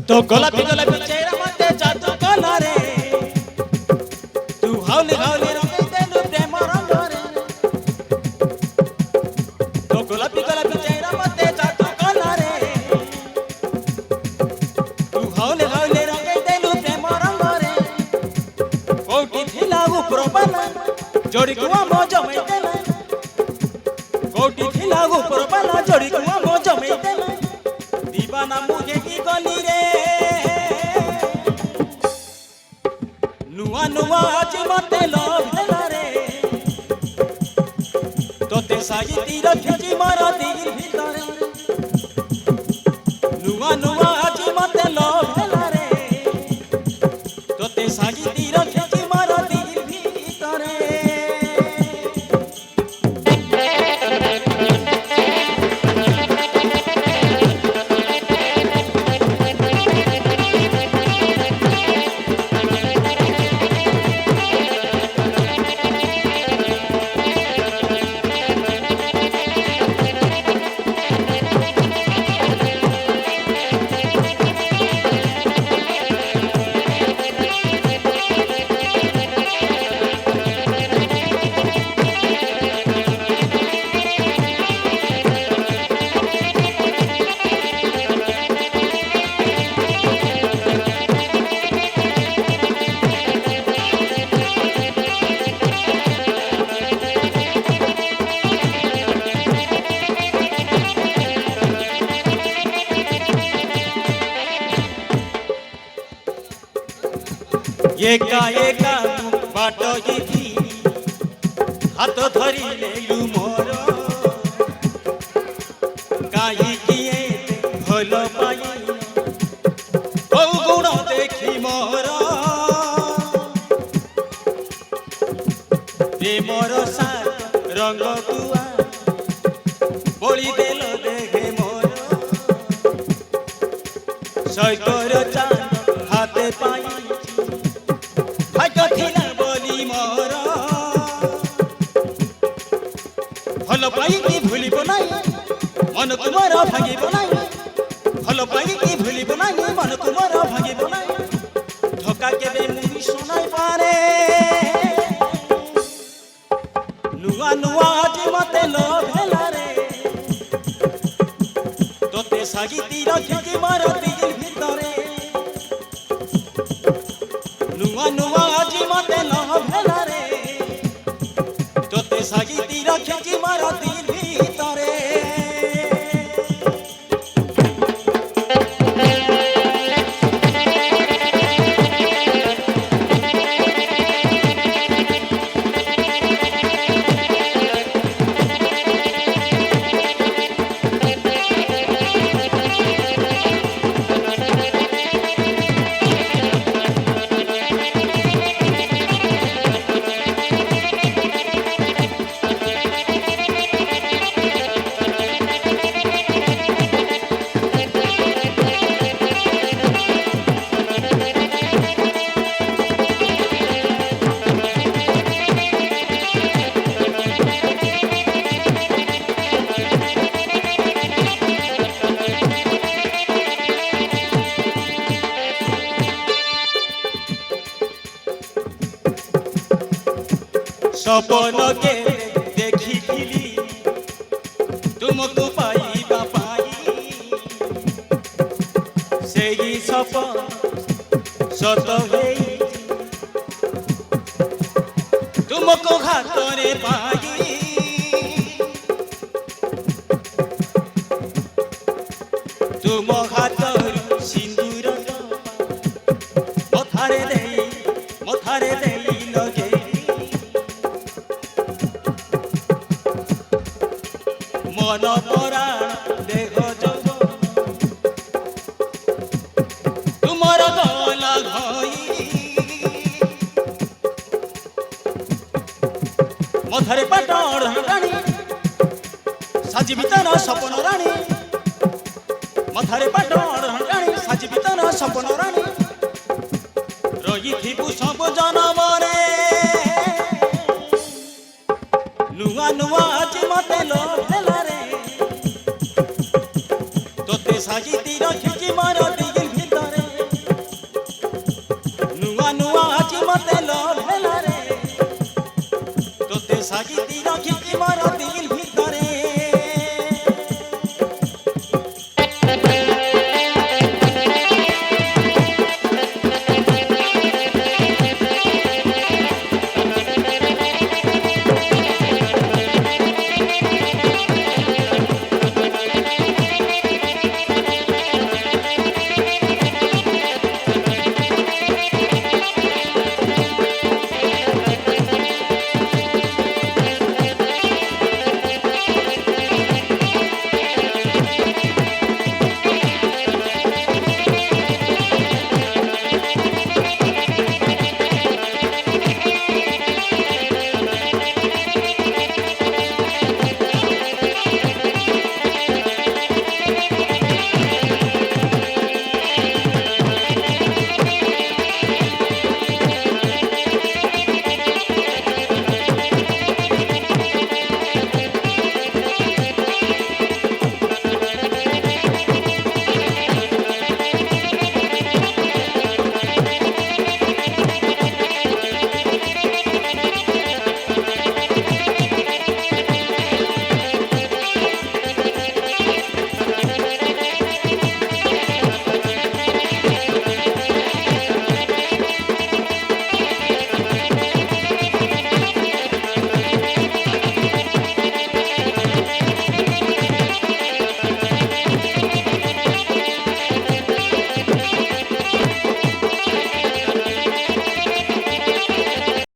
तो गोलापी गोलापी चेहरा मते जादू कला रे तू हावले हावले रंगे देलु प्रेम रंग रे तो गोलापी गोलापी चेहरा मते जादू कला रे तू हावले हावले रंगे देलु प्रेम रंग रे कोटी थिला ऊपर बाला जोड़ी कुआ मो जमे देला कोटी थिला ऊपर बाला जोड़ी कुआ मो जमे देला दीवाना मुझे की गली रे नुआ नुआ आज मते लोभेला रे तोते साई रखी मार दिल भीतर नुआ नुआ आज मते लोभेला रे तोते साई रखी मार दिल भीतर एका एका बाटो यदि हाथ धरी लेलु मोर काई किए भल पाई ओ गुण देखी मोर प्रेमर साथ रंग तुआ बोली देल देखे मोर सैकर चांद हाथे पाई बोली मोर भल पाई कि भूल बनाई मन तुमार भागी बनाई भल पाई कि भूल बनाई मन तुमार भागी बनाई धोखा के मुझे सुनाई पारे नुआ नुआ आज मते लोभेला रे तोते सागी रखी मार दिल भीतरे नुआ नुआ आज मते लोभेला रे तोते सागी रखी मार दिल भीतरे सपन के देखी तुमको पाइबा पाई से ही सपन सत है तुमको हाथरे पाई तुम हाथ सिंदूर मथारे दे लगे মন পরাণ দেহ যৌবন তুমর গলা ঘই মথারে পাটর রানী সাজিবি তার স্বপ্ন রানী মথারে পাটর রানী সাজিবি তার স্বপ্ন রানী রহিথিবু সব জনমরে নুয়া নুয়া আজি মতে লোভেলা রে তোতে সাজিতি রখিছি মর দিল ভিতরে নুয়া নুয়া আজি মতে লোভেলা রে তোতে সাজিতি রখিছি মর দিল ভিতরে